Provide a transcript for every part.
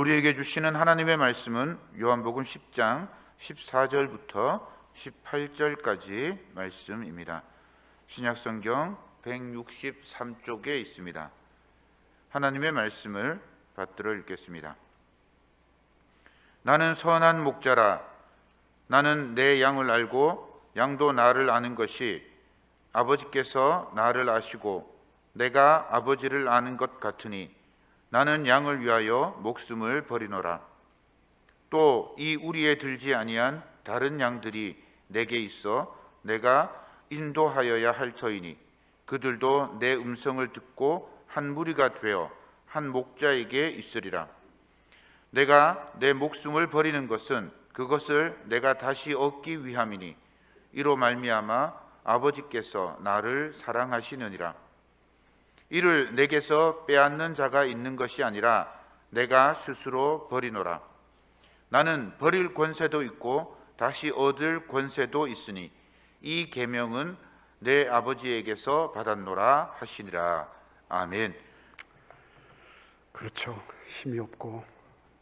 우리에게 주시는 하나님의 말씀은 요한복음 10장 14절부터 18절까지 말씀입니다. 신약성경 163쪽에 있습니다. 하나님의 말씀을 받들어 읽겠습니다. 나는 선한 목자라. 나는 내 양을 알고 양도 나를 아는 것이 아버지께서 나를 아시고 내가 아버지를 아는 것 같으니 나는 양을 위하여 목숨을 버리노라. 또 이 우리에 들지 아니한 다른 양들이 내게 있어 내가 인도하여야 할 터이니 그들도 내 음성을 듣고 한 무리가 되어 한 목자에게 있으리라. 내가 내 목숨을 버리는 것은 그것을 내가 다시 얻기 위함이니 이로 말미암아 아버지께서 나를 사랑하시느니라. 이를 내게서 빼앗는 자가 있는 것이 아니라 내가 스스로 버리노라. 나는 버릴 권세도 있고 다시 얻을 권세도 있으니 이 계명은 내 아버지에게서 받았노라 하시니라. 아멘. 그렇죠. 힘이 없고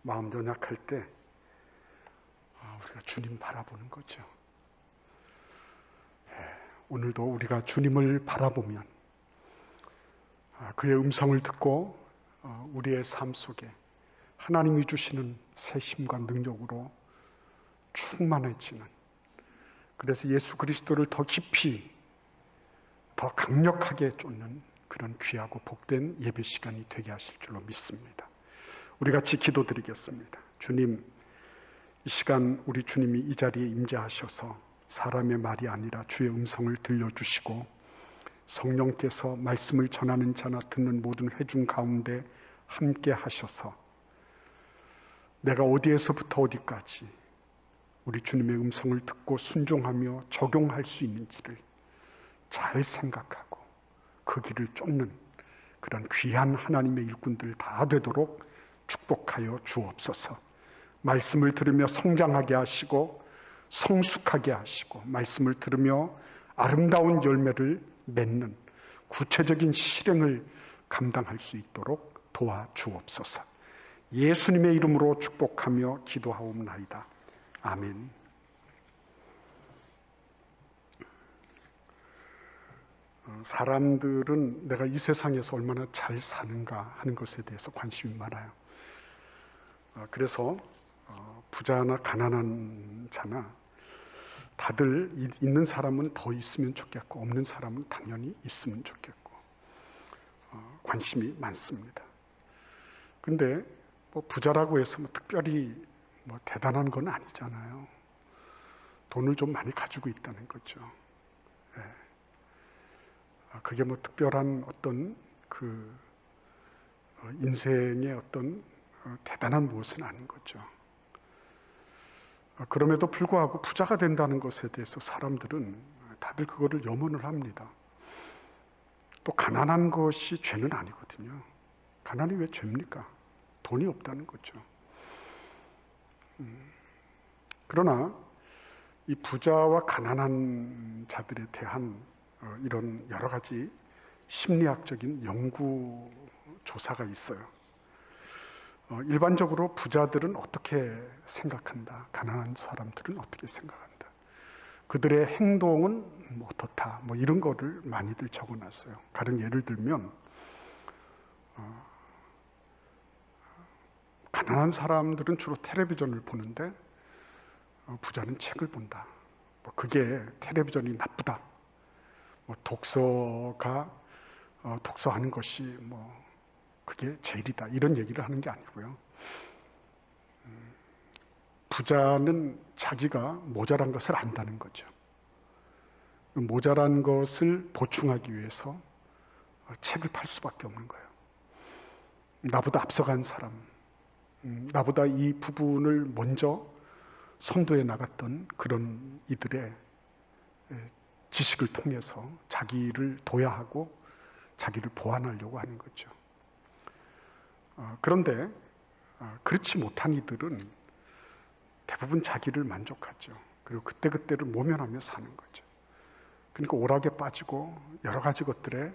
마음 연약할 때 우리가 주님 바라보는 거죠. 오늘도 우리가 주님을 바라보면 그의 음성을 듣고 우리의 삶 속에 하나님이 주시는 새 힘과 능력으로 충만해지는, 그래서 예수 그리스도를 더 깊이 더 강력하게 쫓는 그런 귀하고 복된 예배 시간이 되게 하실 줄로 믿습니다. 우리 같이 기도드리겠습니다. 주님, 이 시간 우리 주님이 이 자리에 임재하셔서 사람의 말이 아니라 주의 음성을 들려주시고 성령께서 말씀을 전하는 자나 듣는 모든 회중 가운데 함께 하셔서 내가 어디에서부터 어디까지 우리 주님의 음성을 듣고 순종하며 적용할 수 있는지를 잘 생각하고 그 길을 쫓는 그런 귀한 하나님의 일꾼들 다 되도록 축복하여 주옵소서. 말씀을 들으며 성장하게 하시고 성숙하게 하시고 말씀을 들으며 아름다운 열매를 맺는 구체적인 실행을 감당할 수 있도록 도와주옵소서. 예수님의 이름으로 축복하며 기도하옵나이다. 아멘. 사람들은 내가 이 세상에서 얼마나 잘 사는가 하는 것에 대해서 관심이 많아요. 그래서 부자나 가난한 자나 다들 있는 사람은 더 있으면 좋겠고 없는 사람은 당연히 있으면 좋겠고 관심이 많습니다. 근데 부자라고 해서 특별히 대단한 건 아니잖아요. 돈을 좀 많이 가지고 있다는 거죠. 그게 특별한 어떤 인생의 어떤 대단한 무엇은 아닌 거죠. 그럼에도 불구하고 부자가 된다는 것에 대해서 사람들은 다들 그거를 염원을 합니다. 또 가난한 것이 죄는 아니거든요. 가난이 왜 죄입니까? 돈이 없다는 거죠. 그러나 이 부자와 가난한 자들에 대한 이런 여러 가지 심리학적인 연구 조사가 있어요. 일반적으로 부자들은 어떻게 생각한다, 가난한 사람들은 어떻게 생각한다, 그들의 행동은 어떻다, 이런 거를 많이들 적어놨어요. 가령 예를 들면 가난한 사람들은 주로 텔레비전을 보는데 부자는 책을 본다. 그게 텔레비전이 나쁘다. 독서하는 것이 그게 제일이다. 이런 얘기를 하는 게 아니고요. 부자는 자기가 모자란 것을 안다는 거죠. 모자란 것을 보충하기 위해서 책을 팔 수밖에 없는 거예요. 나보다 앞서간 사람, 나보다 이 부분을 먼저 선도해 나갔던 그런 이들의 지식을 통해서 자기를 도야하고 자기를 보완하려고 하는 거죠. 그런데 그렇지 못한 이들은 대부분 자기를 만족하죠. 그리고 그때그때를 모면하며 사는 거죠. 그러니까 오락에 빠지고 여러 가지 것들에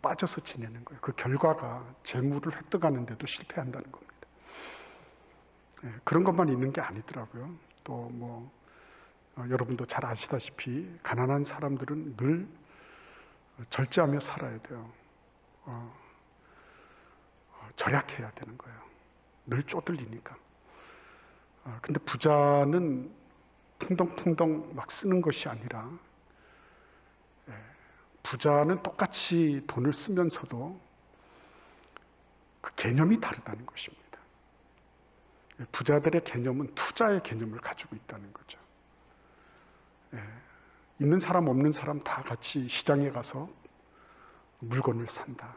빠져서 지내는 거예요. 그 결과가 재물을 획득하는 데도 실패한다는 겁니다. 그런 것만 있는 게 아니더라고요. 또 뭐 여러분도 잘 아시다시피 가난한 사람들은 늘 절제하며 살아야 돼요. 절약해야 되는 거예요. 늘 쪼들리니까. 근데 부자는 풍덩풍덩 막 쓰는 것이 아니라, 부자는 똑같이 돈을 쓰면서도 그 개념이 다르다는 것입니다. 부자들의 개념은 투자의 개념을 가지고 있다는 거죠. 있는 사람 없는 사람 다 같이 시장에 가서 물건을 산다.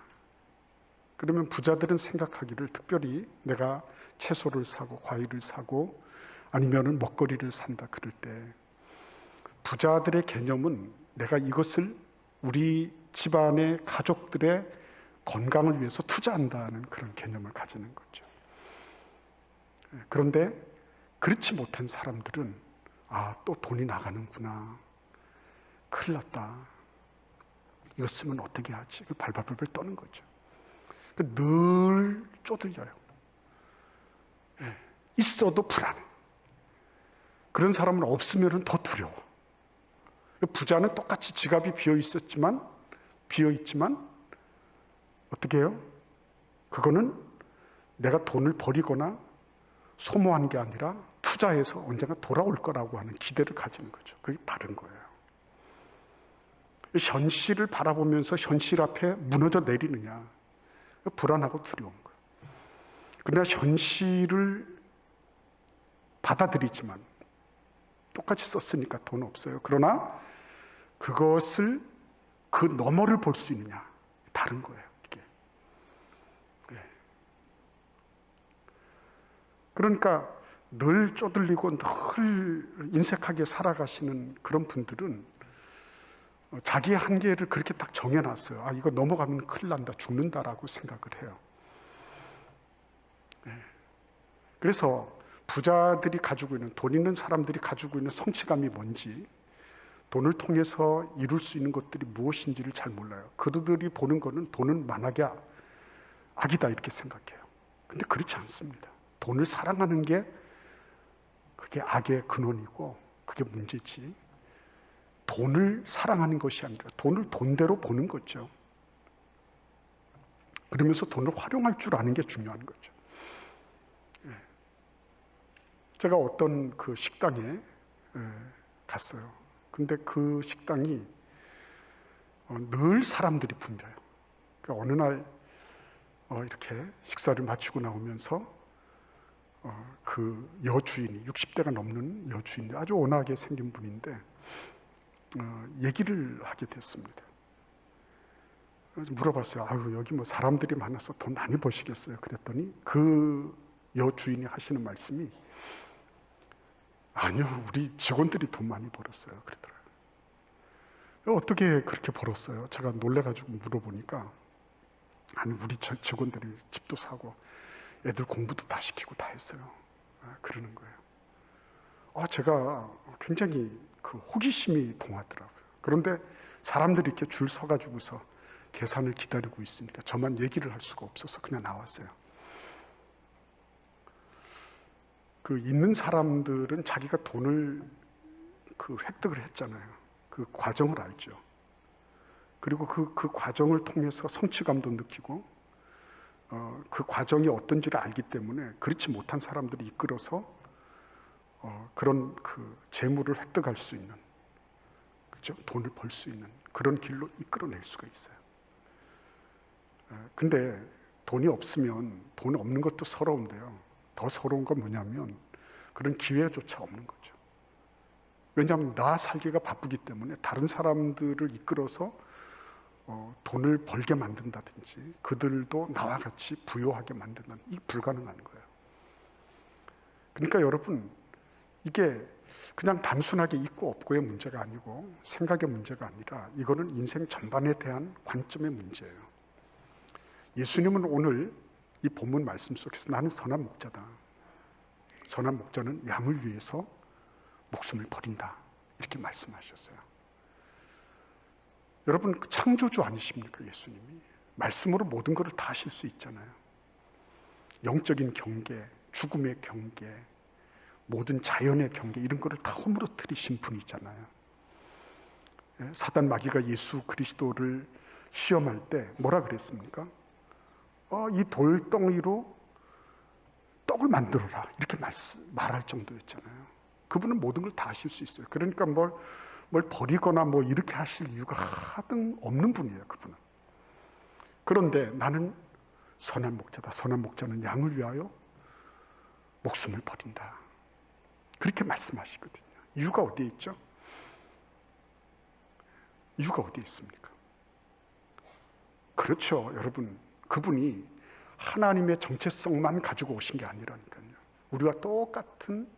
그러면 부자들은 생각하기를, 특별히 내가 채소를 사고 과일을 사고 아니면은 먹거리를 산다 그럴 때, 부자들의 개념은 내가 이것을 우리 집안의 가족들의 건강을 위해서 투자한다는 그런 개념을 가지는 거죠. 그런데 그렇지 못한 사람들은 또 돈이 나가는구나, 큰일 났다, 이거 쓰면 어떻게 하지, 발발발발 떠는 거죠. 늘 쪼들려요. 있어도 불안해. 그런 사람은 없으면 더 두려워. 부자는 똑같이 지갑이 비어있지만 어떻게 해요? 그거는 내가 돈을 버리거나 소모한 게 아니라 투자해서 언젠가 돌아올 거라고 하는 기대를 가지는 거죠. 그게 다른 거예요. 현실을 바라보면서 현실 앞에 무너져 내리느냐, 불안하고 두려운 거예요. 그러나 현실을 받아들이지만, 똑같이 썼으니까 돈 없어요. 그러나 그것을, 그 너머를 볼 수 있느냐, 다른 거예요, 이게. 그러니까 늘 쪼들리고 늘 인색하게 살아가시는 그런 분들은 자기의 한계를 그렇게 딱 정해놨어요. 이거 넘어가면 큰일 난다, 죽는다라고 생각을 해요. 그래서 부자들이 가지고 있는, 돈 있는 사람들이 가지고 있는 성취감이 뭔지, 돈을 통해서 이룰 수 있는 것들이 무엇인지를 잘 몰라요. 그들이 보는 거는 돈은 만약에 악이다 이렇게 생각해요. 근데 그렇지 않습니다. 돈을 사랑하는 게 그게 악의 근원이고 그게 문제지, 돈을 사랑하는 것이 아니라 돈을 돈대로 보는 거죠. 그러면서 돈을 활용할 줄 아는 게 중요한 거죠. 제가 어떤 그 식당에 갔어요. 근데 그 식당이 늘 사람들이 붐벼요. 그러니까 어느 날 이렇게 식사를 마치고 나오면서 그 여주인이, 60대가 넘는 여주인이, 아주 온화하게 생긴 분인데 얘기를 하게 됐습니다. 물어봤어요. 여기 뭐 사람들이 많아서 돈 많이 버시겠어요? 그랬더니 그 여주인이 하시는 말씀이, 아니요, 우리 직원들이 돈 많이 벌었어요, 그러더라고요. 어떻게 그렇게 벌었어요? 제가 놀래가지고 물어보니까, 아니, 우리 직원들이 집도 사고 애들 공부도 다 시키고 다 했어요. 그러는 거예요. 제가 굉장히 그 호기심이 동하더라고요. 그런데 사람들이 이렇게 줄 서가지고서 계산을 기다리고 있으니까 저만 얘기를 할 수가 없어서 그냥 나왔어요. 그 있는 사람들은 자기가 돈을 그 획득을 했잖아요. 그 과정을 알죠. 그리고 그 과정을 통해서 성취감도 느끼고 그 과정이 어떤지를 알기 때문에 그렇지 못한 사람들이 이끌어서 그런 그 재물을 획득할 수 있는, 그렇죠? 돈을 벌 수 있는 그런 길로 이끌어낼 수가 있어요. 근데 돈이 없으면, 돈 없는 것도 서러운데요, 더 서러운 건 뭐냐면 그런 기회조차 없는 거죠. 왜냐하면 나 살기가 바쁘기 때문에 다른 사람들을 이끌어서 돈을 벌게 만든다든지 그들도 나와 같이 부유하게 만든다는, 이게 불가능한 거예요. 그러니까 여러분, 이게 그냥 단순하게 있고 없고의 문제가 아니고 생각의 문제가 아니라 이거는 인생 전반에 대한 관점의 문제예요. 예수님은 오늘 이 본문 말씀 속에서 나는 선한 목자다, 선한 목자는 양을 위해서 목숨을 버린다, 이렇게 말씀하셨어요. 여러분, 창조주 아니십니까? 예수님이 말씀으로 모든 것을 다 하실 수 있잖아요. 영적인 경계, 죽음의 경계, 모든 자연의 경계 이런 거를 다 허물어뜨리신 분이잖아요. 사단 마귀가 예수 그리스도를 시험할 때 뭐라 그랬습니까? 이 돌덩이로 떡을 만들어라 이렇게 말할 정도였잖아요. 그분은 모든 걸 다 하실 수 있어요. 그러니까 뭘 버리거나 뭐 이렇게 하실 이유가 하등 없는 분이에요. 그분은. 그런데 나는 선한 목자다. 선한 목자는 양을 위하여 목숨을 버린다. 그렇게 말씀하시거든요. 이유가 어디에 있죠? 이유가 어디에 있습니까? 그렇죠, 여러분. 그분이 하나님의 정체성만 가지고 오신 게 아니라니까요. 우리와 똑같은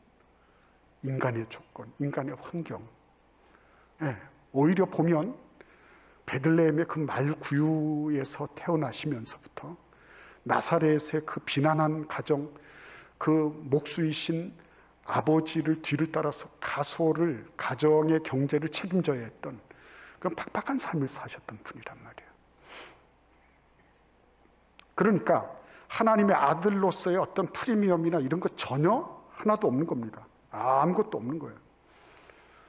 인간의 조건, 인간의 환경. 오히려 보면 베들레헴의 그 말구유에서 태어나시면서부터 나사렛의 그 비난한 가정, 그 목수이신 아버지를 뒤를 따라서 가정의 경제를 책임져야 했던 그런 팍팍한 삶을 사셨던 분이란 말이에요. 그러니까 하나님의 아들로서의 어떤 프리미엄이나 이런 거 전혀 하나도 없는 겁니다. 아무것도 없는 거예요.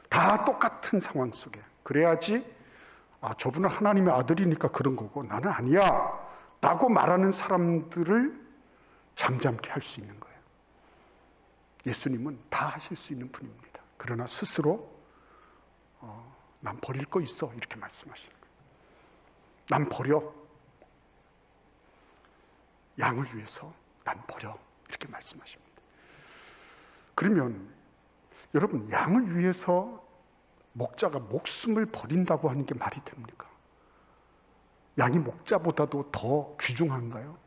다 똑같은 상황 속에. 그래야지 저분은 하나님의 아들이니까 그런 거고 나는 아니야 라고 말하는 사람들을 잠잠케 할 수 있는 거예요. 예수님은 다 하실 수 있는 분입니다. 그러나 스스로 난 버릴 거 있어 이렇게 말씀하시는 거예요. 난 버려. 양을 위해서 난 버려 이렇게 말씀하십니다. 그러면 여러분 양을 위해서 목자가 목숨을 버린다고 하는 게 말이 됩니까? 양이 목자보다도 더 귀중한가요?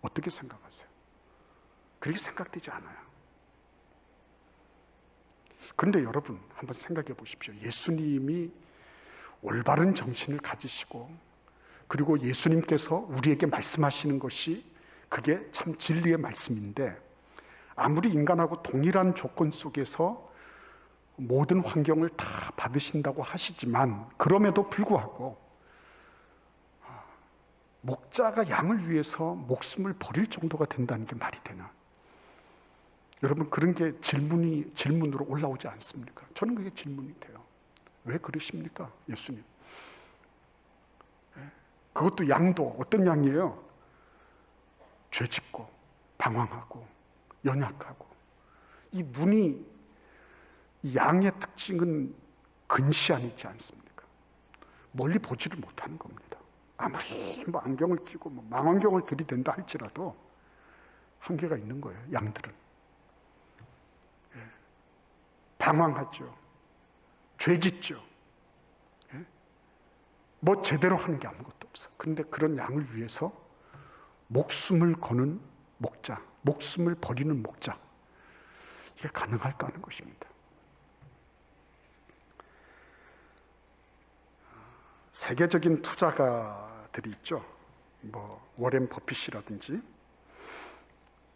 어떻게 생각하세요? 그렇게 생각되지 않아요. 그런데 여러분 한번 생각해 보십시오. 예수님이 올바른 정신을 가지시고 그리고 예수님께서 우리에게 말씀하시는 것이 그게 참 진리의 말씀인데 아무리 인간하고 동일한 조건 속에서 모든 환경을 다 받으신다고 하시지만 그럼에도 불구하고 목자가 양을 위해서 목숨을 버릴 정도가 된다는 게 말이 되나? 여러분 그런 게 질문으로 올라오지 않습니까? 저는 그게 질문이 돼요. 왜 그러십니까? 예수님. 그것도 양도 어떤 양이에요? 죄짓고 방황하고 연약하고 이 눈이 이 양의 특징은 근시안이지 않습니까? 멀리 보지를 못하는 겁니다. 아무리 안경을 끼고 망원경을 들이댄다 할지라도 한계가 있는 거예요. 양들은 방황하죠. 죄짓죠. 뭐 제대로 하는 게 아무것도 없어. 그런데 그런 양을 위해서 목숨을 거는 목자, 목숨을 버리는 목자, 이게 가능할까 하는 것입니다. 세계적인 투자가들이 있죠. 뭐 워렌 버핏이라든지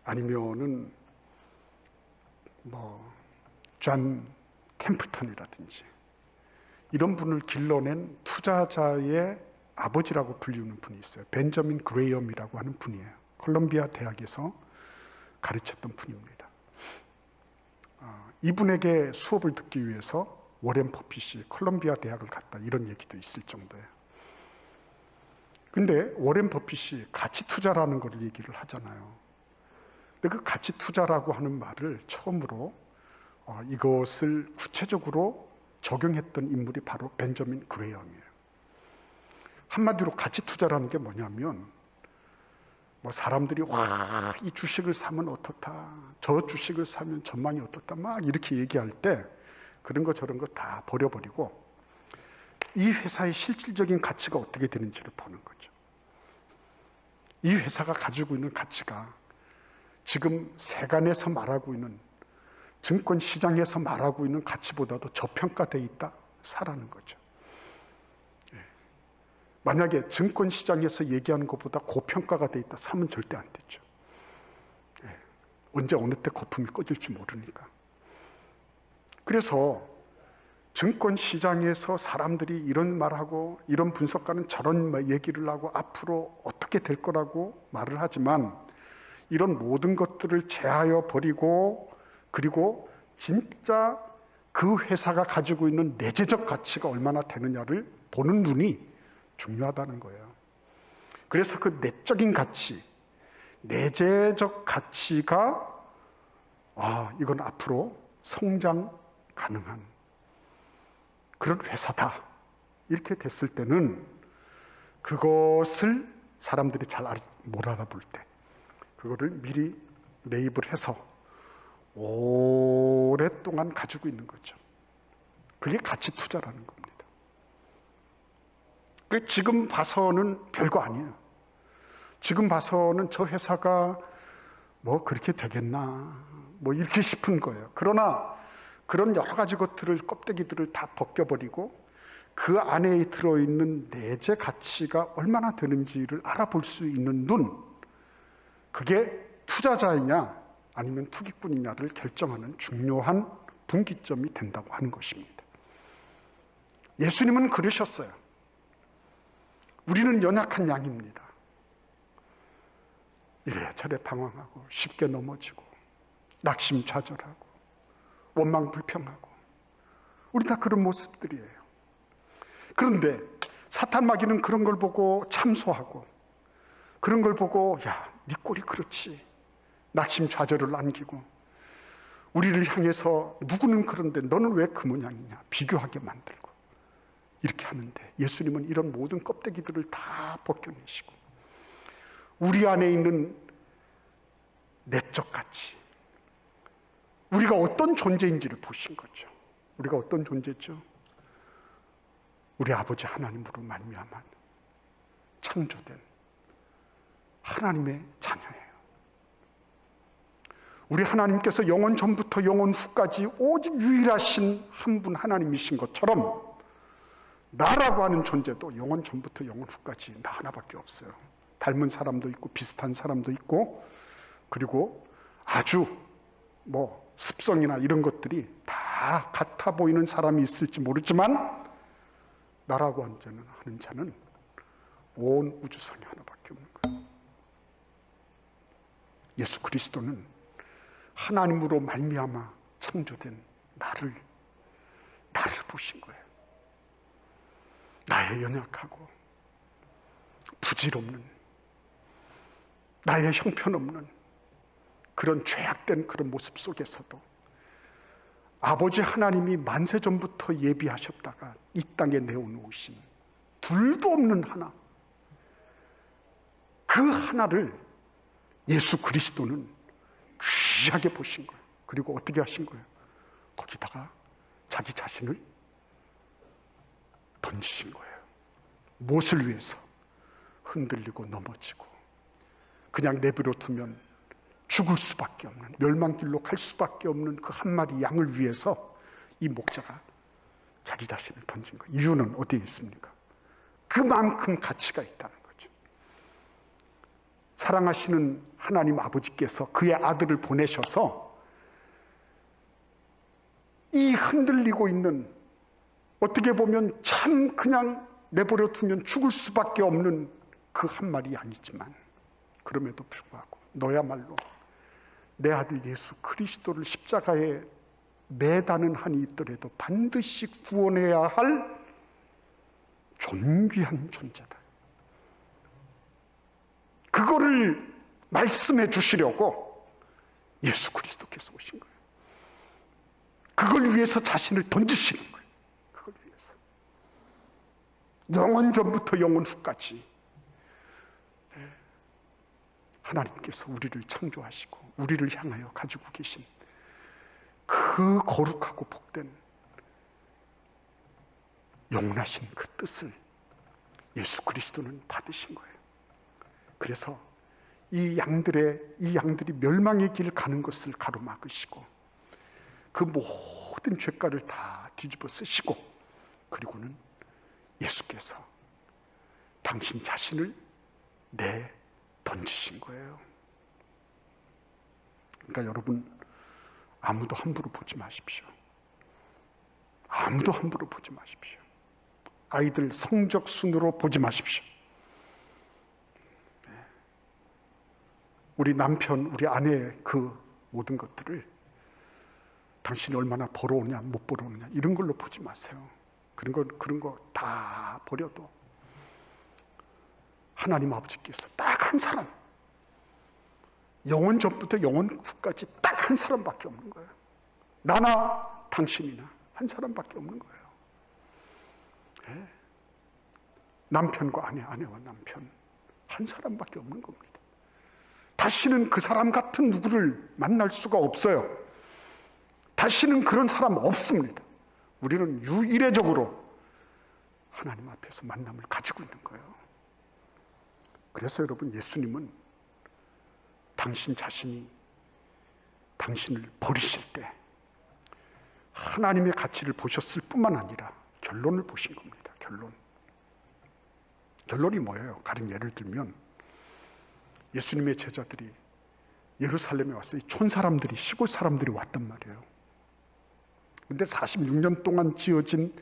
아니면은 뭐 존 템플턴이라든지 이런 분을 길러낸 투자자의 아버지라고 불리우는 분이 있어요. 벤저민 그레이엄이라고 하는 분이에요. 콜롬비아 대학에서 가르쳤던 분입니다. 이분에게 수업을 듣기 위해서 워렌 버핏이 콜롬비아 대학을 갔다 이런 얘기도 있을 정도예요. 근데 워렌 버핏이 가치 투자라는 걸 얘기를 하잖아요. 근데 그 가치 투자라고 하는 말을 처음으로 이것을 구체적으로 적용했던 인물이 바로 벤저민 그레이엄이에요. 한마디로 가치 투자라는 게 뭐냐면 뭐 사람들이 이 주식을 사면 어떻다, 저 주식을 사면 전망이 어떻다 막 이렇게 얘기할 때 그런 거 저런 거 다 버려버리고 이 회사의 실질적인 가치가 어떻게 되는지를 보는 거죠. 이 회사가 가지고 있는 가치가 지금 세간에서 말하고 있는 증권 시장에서 말하고 있는 가치보다도 저평가되어 있다 사라는 거죠. 만약에 증권 시장에서 얘기하는 것보다 고평가가 되어 있다 사면 절대 안 되죠. 언제 어느 때 거품이 꺼질지 모르니까. 그래서 증권 시장에서 사람들이 이런 말하고 이런 분석가는 저런 얘기를 하고 앞으로 어떻게 될 거라고 말을 하지만 이런 모든 것들을 제하여 버리고, 그리고 진짜 그 회사가 가지고 있는 내재적 가치가 얼마나 되느냐를 보는 눈이 중요하다는 거예요. 그래서 그 내적인 가치, 내재적 가치가 이건 앞으로 성장 가능한 그런 회사다, 이렇게 됐을 때는 그것을 사람들이 잘 못 알아볼 때 그거를 미리 매입을 해서 오랫동안 가지고 있는 거죠. 그게 가치 투자라는 겁니다. 지금 봐서는 별거 아니에요. 지금 봐서는 저 회사가 뭐 그렇게 되겠나, 뭐 이렇게 싶은 거예요. 그러나 그런 여러 가지 것들을, 껍데기들을 다 벗겨버리고 그 안에 들어있는 내재 가치가 얼마나 되는지를 알아볼 수 있는 눈, 그게 투자자이냐 아니면 투기꾼이냐를 결정하는 중요한 분기점이 된다고 하는 것입니다. 예수님은 그러셨어요. 우리는 연약한 양입니다. 이래저래 방황하고 쉽게 넘어지고 낙심좌절하고 원망불평하고 우리 다 그런 모습들이에요. 그런데 사탄 마귀는 그런 걸 보고 참소하고, 그런 걸 보고 야, 네 꼴이 그렇지, 낙심좌절을 안기고 우리를 향해서 누구는 그런데 너는 왜 그 모양이냐, 비교하게 만들고 이렇게 하는데, 예수님은 이런 모든 껍데기들을 다 벗겨내시고 우리 안에 있는 내적 가치, 우리가 어떤 존재인지를 보신 거죠. 우리가 어떤 존재죠? 우리 아버지 하나님으로 말미암아 창조된 하나님의 자녀예요. 우리 하나님께서 영원 전부터 영원 후까지 오직 유일하신 한 분 하나님이신 것처럼 나라고 하는 존재도 영원 전부터 영원 후까지 나 하나밖에 없어요. 닮은 사람도 있고 비슷한 사람도 있고, 그리고 아주 뭐 습성이나 이런 것들이 다 같아 보이는 사람이 있을지 모르지만 나라고 하는 자는 온 우주선이 하나밖에 없는 거예요. 예수 그리스도는 하나님으로 말미암아 창조된 나를 보신 거예요. 나의 연약하고 부질없는, 나의 형편없는 그런 죄악된 그런 모습 속에서도 아버지 하나님이 만세 전부터 예비하셨다가 이 땅에 내어놓으신 둘도 없는 하나, 그 하나를 예수 그리스도는 귀하게 보신 거예요. 그리고 어떻게 하신 거예요? 거기다가 자기 자신을 던지신 거예요. 무엇을 위해서? 흔들리고 넘어지고 그냥 내버려 두면 죽을 수밖에 없는, 멸망길로 갈 수밖에 없는 그 한 마리 양을 위해서 이 목자가 자기 자신을 던진 거예요. 이유는 어디에 있습니까? 그만큼 가치가 있다는 거죠. 사랑하시는 하나님 아버지께서 그의 아들을 보내셔서 이 흔들리고 있는, 어떻게 보면 참 그냥 내버려 두면 죽을 수밖에 없는 그 한 마리 양이지만, 그럼에도 불구하고 너야말로 내 아들 예수 그리스도를 십자가에 매다는 한이 있더라도 반드시 구원해야 할 존귀한 존재다. 그거를 말씀해 주시려고 예수 그리스도께서 오신 거예요. 그걸 위해서 자신을 던지시는 거예요. 그걸 위해서. 영원 전부터 영원 후까지 하나님께서 우리를 창조하시고 우리를 향하여 가지고 계신 그 거룩하고 복된 영원하신 그 뜻을 예수 그리스도는 받으신 거예요. 그래서 이 양들이 멸망의 길을 가는 것을 가로막으시고 그 모든 죄가를 다 뒤집어 쓰시고, 그리고는 예수께서 당신 자신을 던지신 거예요. 그러니까 여러분, 아무도 함부로 보지 마십시오. 아무도 함부로 보지 마십시오. 아이들 성적 순으로 보지 마십시오. 우리 남편, 우리 아내의 그 모든 것들을 당신이 얼마나 벌어오냐 못 벌어오냐 이런 걸로 보지 마세요. 그런 거 다 버려도 하나님 아버지께서 딱 한 사람, 영원 전부터 영원 후까지 딱 한 사람밖에 없는 거예요. 나나 당신이나 한 사람밖에 없는 거예요. 네. 남편과 아내, 아내와 남편 한 사람밖에 없는 겁니다. 다시는 그 사람 같은 누구를 만날 수가 없어요. 다시는 그런 사람 없습니다. 우리는 유일회적으로 하나님 앞에서 만남을 가지고 있는 거예요. 그래서 여러분, 예수님은 당신 자신이 당신을 버리실 때 하나님의 가치를 보셨을 뿐만 아니라 결론을 보신 겁니다. 결론이 뭐예요? 가령 예를 들면 예수님의 제자들이 예루살렘에 왔어요. 촌 사람들이, 시골 사람들이 왔단 말이에요. 근데 46년 동안 지어진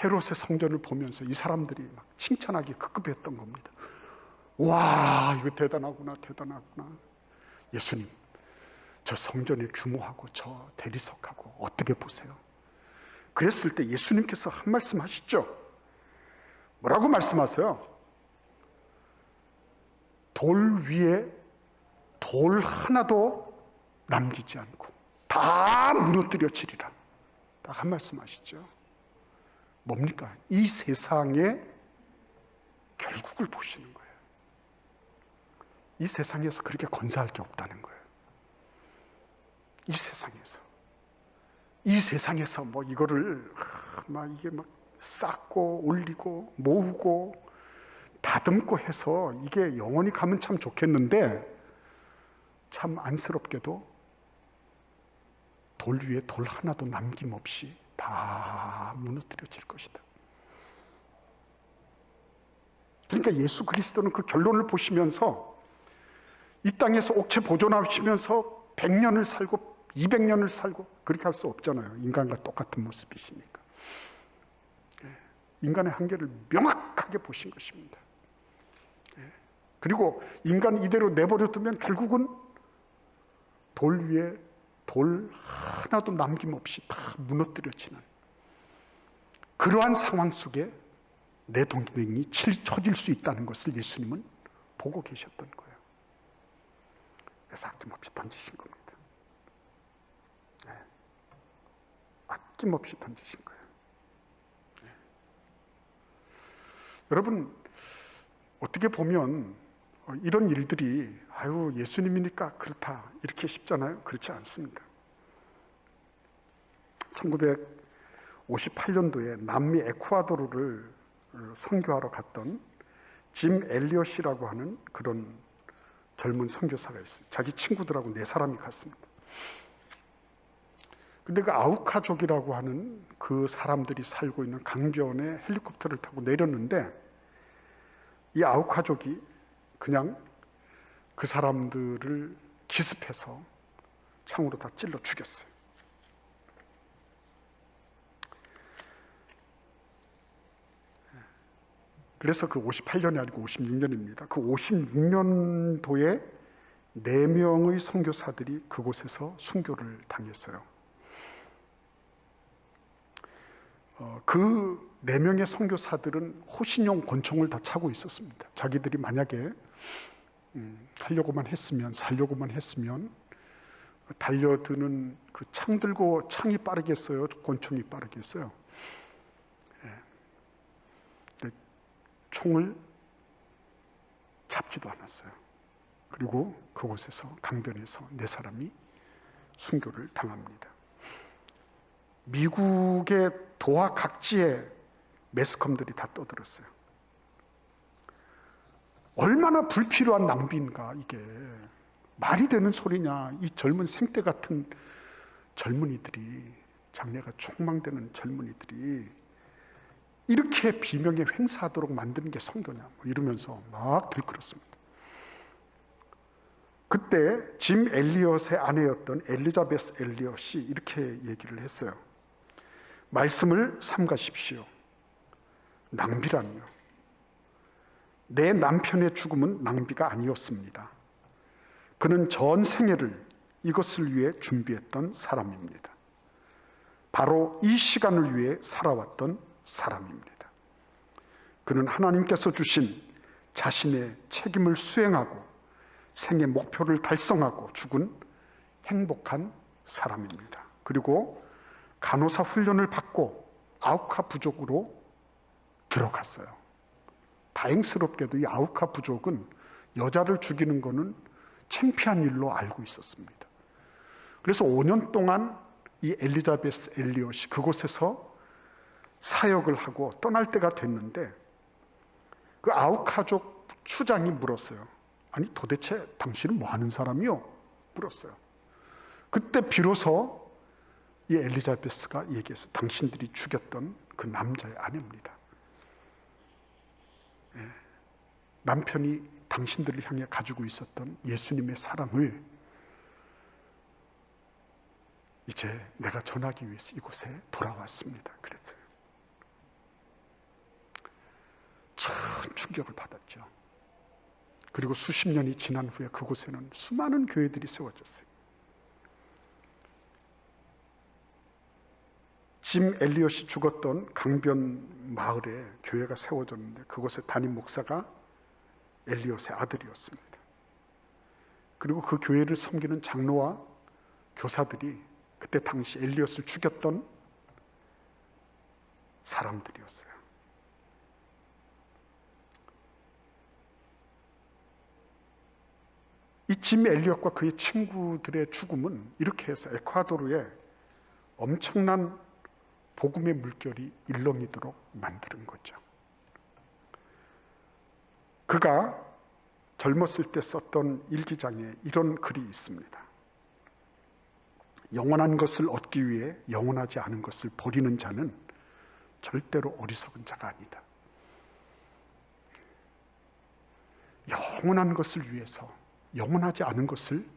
헤롯의 성전을 보면서 이 사람들이 막 칭찬하기 급급했던 겁니다. 와, 이거 대단하구나. 예수님, 저 성전의 규모하고 저 대리석하고 어떻게 보세요? 그랬을 때 예수님께서 한 말씀 하시죠. 뭐라고 말씀하세요? 돌 위에 돌 하나도 남기지 않고 다 무너뜨려지리라. 딱 한 말씀 하시죠. 뭡니까? 이 세상의 결국을 보시는 거예요. 이 세상에서 그렇게 건사할 게 없다는 거예요. 이 세상에서 뭐 이거를 막 이게 막 쌓고 올리고 모으고 다듬고 해서 이게 영원히 가면 참 좋겠는데 참 안쓰럽게도 돌 위에 돌 하나도 남김없이 다 무너뜨려질 것이다. 그러니까 예수 그리스도는 그 결론을 보시면서 이 땅에서 옥체 보존하시면서 100년을 살고 200년을 살고 그렇게 할 수 없잖아요. 인간과 똑같은 모습이시니까. 인간의 한계를 명확하게 보신 것입니다. 그리고 인간 이대로 내버려 두면 결국은 돌 위에 돌 하나도 남김없이 다 무너뜨려지는 그러한 상황 속에 내 동생이 처질 수 있다는 것을 예수님은 보고 계셨던 거예요. 그래서 아낌없이 던지신 겁니다. 아낌없이 던지신 거예요. 여러분, 어떻게 보면 이런 일들이 예수님이니까 그렇다 이렇게 쉽잖아요. 그렇지 않습니다. 1958년도에 남미 에쿠아도르를 선교하러 갔던 짐 엘리엇이라고 하는 그런 젊은 선교사가 있어요. 자기 친구들하고 4사람이 갔습니다. 근데 그 아우카족이라고 하는 그 사람들이 살고 있는 강변에 헬리콥터를 타고 내렸는데 이 아우카족이 그냥 그 사람들을 기습해서 창으로 다 찔러 죽였어요. 그래서 그 58년이 아니고 56년입니다. 그 56년도에 4명의 선교사들이 그곳에서 순교를 당했어요. 그 4명의 선교사들은 호신용 권총을 다 차고 있었습니다. 자기들이 만약에 하려고만 했으면, 살려고만 했으면 달려드는 그 창 들고 창이 빠르겠어요? 권총이 빠르겠어요? 총을 잡지도 않았어요. 그리고 그곳에서 강변에서 4사람이 순교를 당합니다. 미국의 도하 각지에 매스컴들이 다 떠들었어요. 얼마나 불필요한 낭비인가 이게. 말이 되는 소리냐. 이 젊은 생떼 같은 젊은이들이, 장래가 촉망되는 젊은이들이 이렇게 비명에 횡사하도록 만드는 게 선교냐 이러면서 막 들끓었습니다. 그때 짐 엘리엇의 아내였던 엘리자베스 엘리엇이 이렇게 얘기를 했어요. 말씀을 삼가십시오. 낭비라니요. 내 남편의 죽음은 낭비가 아니었습니다. 그는 전 생애를 이것을 위해 준비했던 사람입니다. 바로 이 시간을 위해 살아왔던 사람입니다. 그는 하나님께서 주신 자신의 책임을 수행하고 생애 목표를 달성하고 죽은 행복한 사람입니다. 그리고 간호사 훈련을 받고 아우카 부족으로 들어갔어요. 다행스럽게도 이 아우카 부족은 여자를 죽이는 것은 창피한 일로 알고 있었습니다. 그래서 5년 동안 이 엘리자베스 엘리엇이 그곳에서 사역을 하고 떠날 때가 됐는데 그 아우카족 추장이 물었어요. 아니 도대체 당신은 뭐 하는 사람이요? 물었어요. 그때 비로소 이 엘리자베스가 얘기했어요. 당신들이 죽였던 그 남자의 아내입니다. 남편이 당신들을 향해 가지고 있었던 예수님의 사랑을 이제 내가 전하기 위해서 이곳에 돌아왔습니다. 그랬어요. 참 충격을 받았죠. 그리고 수십 년이 지난 후에 그곳에는 수많은 교회들이 세워졌어요. 짐 엘리엇이 죽었던 강변 마을에 교회가 세워졌는데 그곳의 담임 목사가 엘리엇의 아들이었습니다. 그리고 그 교회를 섬기는 장로와 교사들이 그때 당시 엘리엇을 죽였던 사람들이었어요. 이 짐 엘리엇과 그의 친구들의 죽음은 이렇게 해서 에콰도르에 엄청난 복음의 물결이 일렁이도록 만드는 거죠. 그가 젊었을 때 썼던 일기장에 이런 글이 있습니다. 영원한 것을 얻기 위해 영원하지 않은 것을 버리는 자는 절대로 어리석은 자가 아니다. 영원한 것을 위해서 영원하지 않은 것을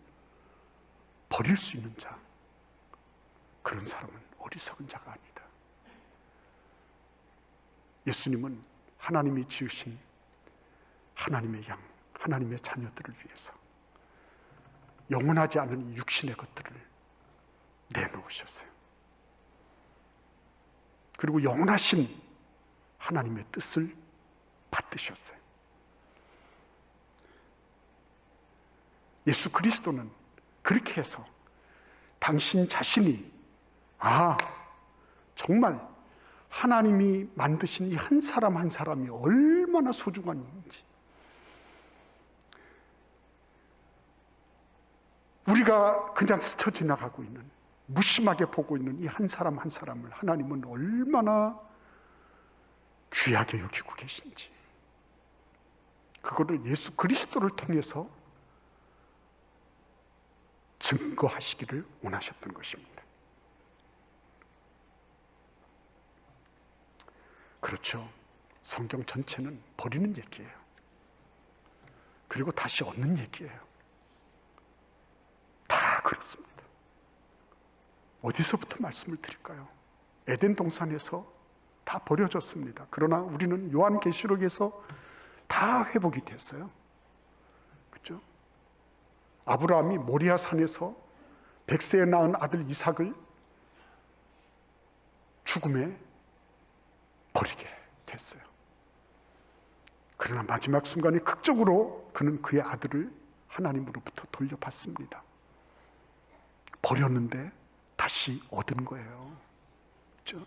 버릴 수 있는 자, 그런 사람은 어리석은 자가 아니다. 예수님은 하나님이 지으신 하나님의 양, 하나님의 자녀들을 위해서 영원하지 않은 이 육신의 것들을 내놓으셨어요. 그리고 영원하신 하나님의 뜻을 받드셨어요. 예수 그리스도는 그렇게 해서 당신 자신이 정말 하나님이 만드신 이 한 사람 한 사람이 얼마나 소중한 일인지, 우리가 그냥 스쳐 지나가고 있는, 무심하게 보고 있는 이 한 사람 한 사람을 하나님은 얼마나 귀하게 여기고 계신지, 그거를 예수 그리스도를 통해서 증거하시기를 원하셨던 것입니다. 그렇죠. 성경 전체는 버리는 얘기예요. 그리고 다시 얻는 얘기예요. 다 그렇습니다. 어디서부터 말씀을 드릴까요? 에덴 동산에서 다 버려졌습니다. 그러나 우리는 요한계시록에서 다 회복이 됐어요. 그렇죠? 아브라함이 모리아 산에서 100세에 낳은 아들 이삭을 죽음에 버리게 됐어요. 그러나 마지막 순간에 극적으로 그는 그의 아들을 하나님으로부터 돌려받습니다. 버렸는데 다시 얻은 거예요. 그렇죠?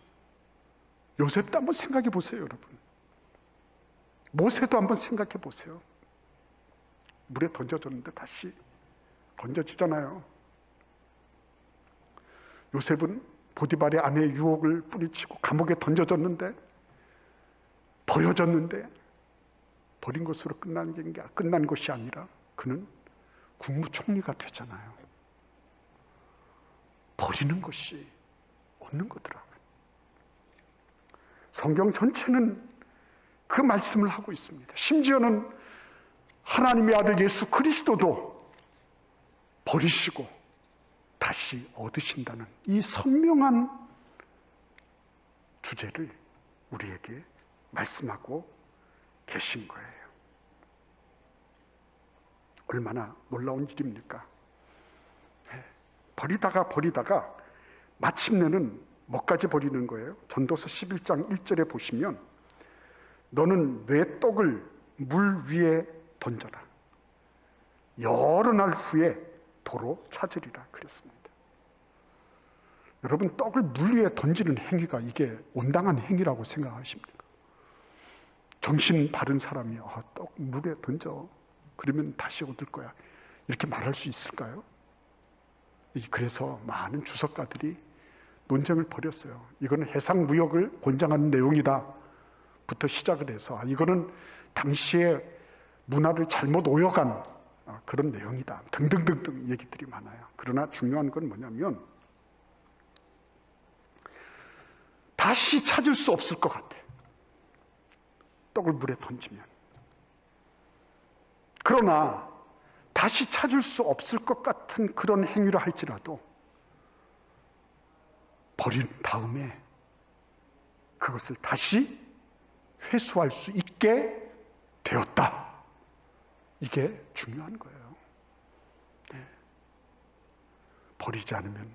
요셉도 한번 생각해 보세요, 여러분. 모세도 한번 생각해 보세요. 물에 던져졌는데 다시 건져지잖아요. 요셉은 보디발의 아내의 유혹을 뿌리치고 감옥에 던져졌는데, 버려졌는데, 버린 것으로 끝난 것이 아니라 그는 국무총리가 되잖아요. 버리는 것이 얻는 거더라고요. 성경 전체는 그 말씀을 하고 있습니다. 심지어는 하나님의 아들 예수 그리스도도 버리시고 다시 얻으신다는 이 선명한 주제를 우리에게 말씀하고 계신 거예요. 얼마나 놀라운 일입니까? 버리다가 마침내는 뭐까지 버리는 거예요? 전도서 11장 1절에 보시면 너는 내 떡을 물 위에 던져라. 여러 날 후에 도로 찾으리라 그랬습니다. 여러분, 떡을 물 위에 던지는 행위가 이게 온당한 행위라고 생각하십니까? 정신 바른 사람이 떡 물에 던져 그러면 다시 얻을 거야 이렇게 말할 수 있을까요? 그래서 많은 주석가들이 논쟁을 벌였어요. 이거는 해상무역을 권장하는 내용이다 부터 시작을 해서 이거는 당시의 문화를 잘못 오역한 그런 내용이다 등등등등 얘기들이 많아요. 그러나 중요한 건 뭐냐면 다시 찾을 수 없을 것 같아. 떡을 물에 던지면. 그러나 다시 찾을 수 없을 것 같은 그런 행위를 할지라도 버린 다음에 그것을 다시 회수할 수 있게 되었다. 이게 중요한 거예요. 버리지 않으면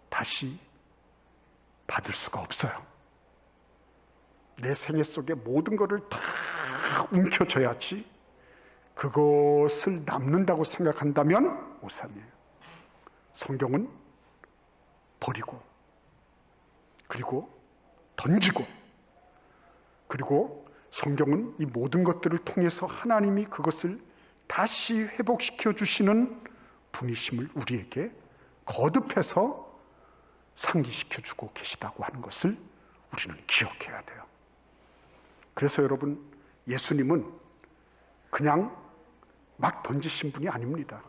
다시 받을 수가 없어요. 내 생애 속에 모든 것을 다 움켜줘야지 그것을 남는다고 생각한다면 오산이에요. 성경은 버리고 그리고 던지고 그리고 성경은 이 모든 것들을 통해서 하나님이 그것을 다시 회복시켜 주시는 분이심을 우리에게 거듭해서 상기시켜 주고 계시다고 하는 것을 우리는 기억해야 돼요. 그래서 여러분, 예수님은 그냥 막 던지신 분이 아닙니다.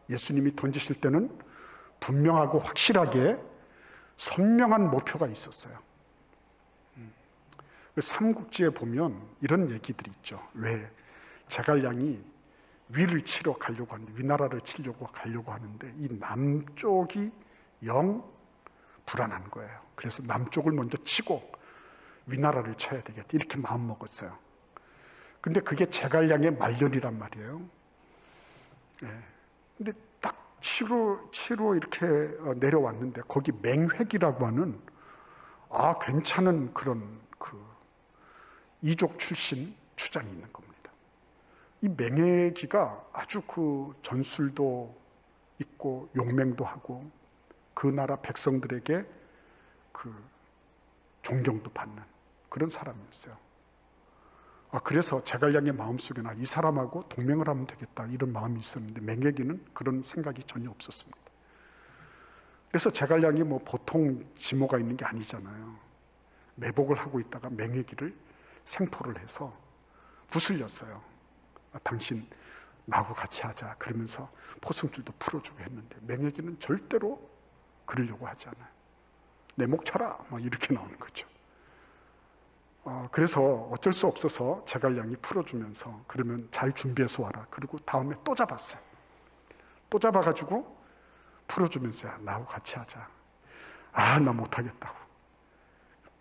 예수님이 던지실 때는 분명하고 확실하게 선명한 목표가 있었어요. 삼국지에 보면 이런 얘기들이 있죠. 왜 제갈량이 위를 치러 가려고 하는데, 위나라를 치려고 가려고 하는데 이 남쪽이 영 불안한 거예요. 그래서 남쪽을 먼저 치고 위나라를 쳐야 되겠다 이렇게 마음먹었어요. 근데 그게 제갈량의 말년이란 말이에요. 근데 딱 치로 이렇게 내려왔는데 거기 맹획이라고 하는 괜찮은 그런 이족 출신 추장이 있는 겁니다. 이 맹획이가 아주 전술도 있고 용맹도 하고 그 나라 백성들에게 존경도 받는 그런 사람이었어요. 그래서 제갈량의 마음속에는 이 사람하고 동맹을 하면 되겠다 이런 마음이 있었는데 맹획이는 그런 생각이 전혀 없었습니다. 그래서 제갈량이 보통 지모가 있는 게 아니잖아요. 매복을 하고 있다가 맹획이를 생포를 해서 부슬렸어요. 당신 나하고 같이 하자 그러면서 포승줄도 풀어주고 했는데 맹획이는 절대로 그러려고 하지 않아요. 내 목 쳐라 이렇게 나오는 거죠. 그래서 어쩔 수 없어서 제갈량이 풀어주면서 그러면 잘 준비해서 와라. 그리고 다음에 또 잡았어요. 또 잡아가지고 풀어주면서 나하고 같이 하자. 나 못하겠다고.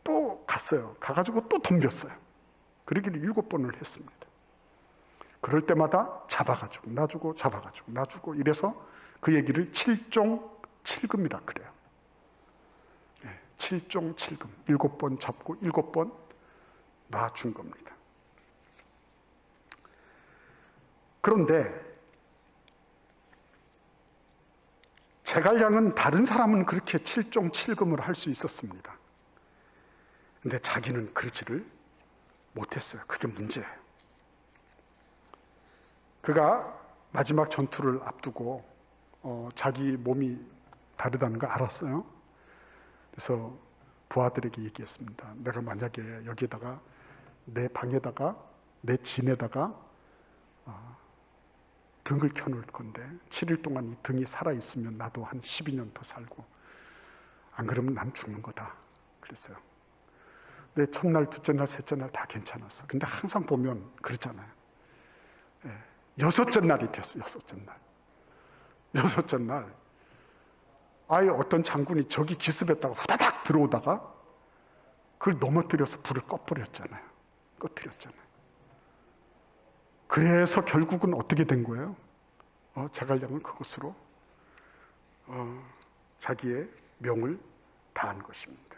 또 갔어요. 가가지고 또 덤볐어요. 그러기를 7번을 했습니다. 그럴 때마다 잡아가지고 놔주고 잡아가지고 놔주고 이래서 그 얘기를 7종 7금이라 그래요. 7종 7금 7번 잡고 7번 놔준 겁니다. 그런데 제갈량은 다른 사람은 그렇게 7종 7금을 할 수 있었습니다. 근데 자기는 그러지를 못했어요. 그게 문제예요. 그가 마지막 전투를 앞두고 자기 몸이 다르다는 걸 알았어요. 그래서 부하들에게 얘기했습니다. 내가 만약에 여기에다가 내 방에다가 내 진에다가 등을 켜놓을 건데 7일 동안 이 등이 살아있으면 나도 한 12년 더 살고 안 그러면 난 죽는 거다 그랬어요. 근데 첫날, 둘째 날, 셋째 날 다 괜찮았어. 근데 항상 보면 그렇잖아요. 6째 날이 됐어. 6째 날. 6째 날 아예 어떤 장군이 저기 기습했다가 후다닥 들어오다가 그걸 넘어뜨려서 불을 꺼버렸잖아요. 꺼뜨렸잖아요. 그래서 결국은 어떻게 된 거예요? 제갈량은 그것으로 자기의 명을 다한 것입니다.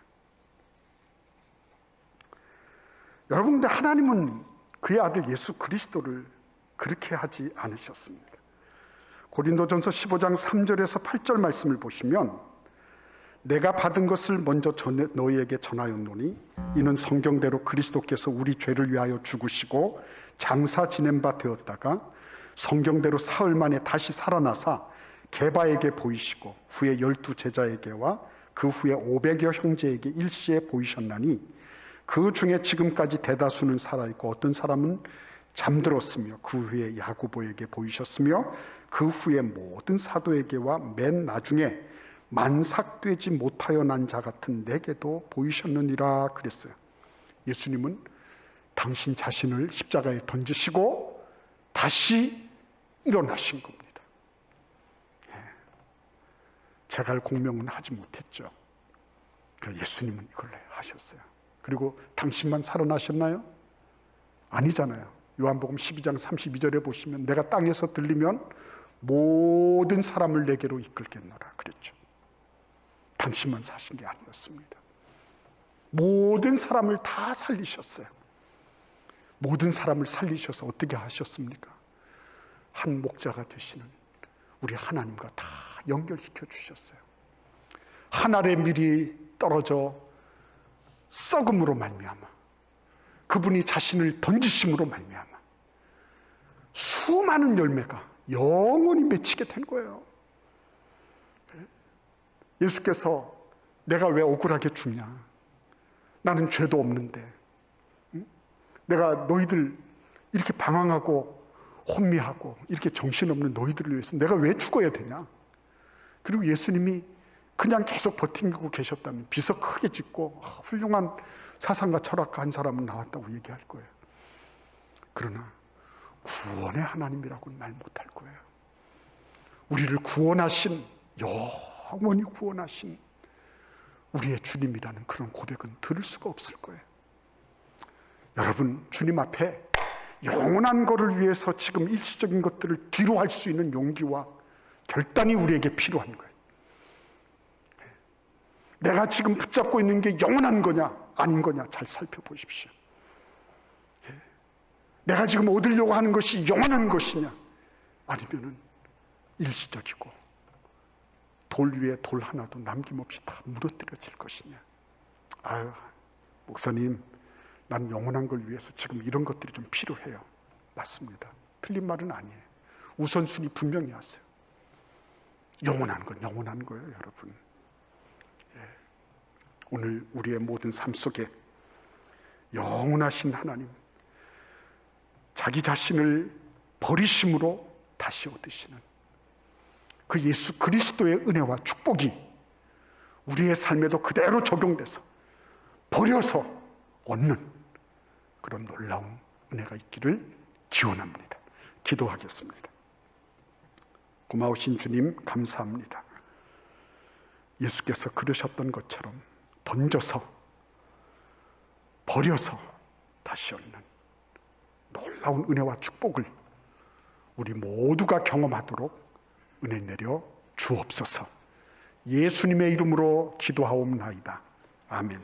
여러분, 근데 하나님은 그의 아들 예수 그리스도를 그렇게 하지 않으셨습니다. 고린도전서 15장 3절에서 8절 말씀을 보시면, 내가 받은 것을 먼저 너희에게 전하였노니 이는 성경대로 그리스도께서 우리 죄를 위하여 죽으시고 장사 지낸 바 되었다가 성경대로 사흘 만에 다시 살아나사 게바에게 보이시고 후에 12 제자에게와 그 후에 500여 형제에게 일시에 보이셨나니 그 중에 지금까지 대다수는 살아있고 어떤 사람은 잠들었으며 그 후에 야고보에게 보이셨으며 그 후에 모든 사도에게와 맨 나중에 만삭되지 못하여 난 자 같은 내게도 보이셨느니라 그랬어요. 예수님은 당신 자신을 십자가에 던지시고 다시 일어나신 겁니다. 제갈 공명은 하지 못했죠. 그래서 예수님은 이걸 하셨어요. 그리고 당신만 살아나셨나요? 아니잖아요. 요한복음 12장 32절에 보시면 내가 땅에서 들리면 모든 사람을 내게로 이끌겠노라 그랬죠. 당신만 사신 게 아니었습니다. 모든 사람을 다 살리셨어요. 모든 사람을 살리셔서 어떻게 하셨습니까? 한 목자가 되시는 우리 하나님과 다 연결시켜 주셨어요. 하늘의 밀이 떨어져 썩음으로 말미암아 그분이 자신을 던지심으로 말미암아 수많은 열매가 영원히 맺히게 된 거예요. 예수께서 내가 왜 억울하게 죽냐? 나는 죄도 없는데, 내가 너희들 이렇게 방황하고 혼미하고 이렇게 정신없는 너희들을 위해서 내가 왜 죽어야 되냐? 그리고 예수님이 그냥 계속 버티고 계셨다면 비서 크게 짓고 훌륭한 사상과 철학가 한 사람은 나왔다고 얘기할 거예요. 그러나 구원의 하나님이라고는 말 못할 거예요. 우리를 구원하신, 영원히 구원하신 우리의 주님이라는 그런 고백은 들을 수가 없을 거예요. 여러분, 주님 앞에 영원한 것을 위해서 지금 일시적인 것들을 뒤로 할 수 있는 용기와 결단이 우리에게 필요한 거예요. 내가 지금 붙잡고 있는 게 영원한 거냐 아닌 거냐 잘 살펴보십시오. 내가 지금 얻으려고 하는 것이 영원한 것이냐 아니면은 일시적이고 돌 위에 돌 하나도 남김없이 다 무너뜨려질 것이냐. 아유, 목사님, 난 영원한 걸 위해서 지금 이런 것들이 좀 필요해요. 맞습니다. 틀린 말은 아니에요. 우선순위 분명히 하세요. 영원한 건 영원한 거예요, 여러분. 오늘 우리의 모든 삶 속에 영원하신 하나님, 자기 자신을 버리심으로 다시 얻으시는 그 예수 그리스도의 은혜와 축복이 우리의 삶에도 그대로 적용돼서 버려서 얻는 그런 놀라운 은혜가 있기를 기원합니다. 기도하겠습니다. 고마우신 주님, 감사합니다. 예수께서 그러셨던 것처럼 던져서 버려서 다시 얻는 놀라운 은혜와 축복을 우리 모두가 경험하도록 은혜 내려 주옵소서. 예수님의 이름으로 기도하옵나이다. 아멘.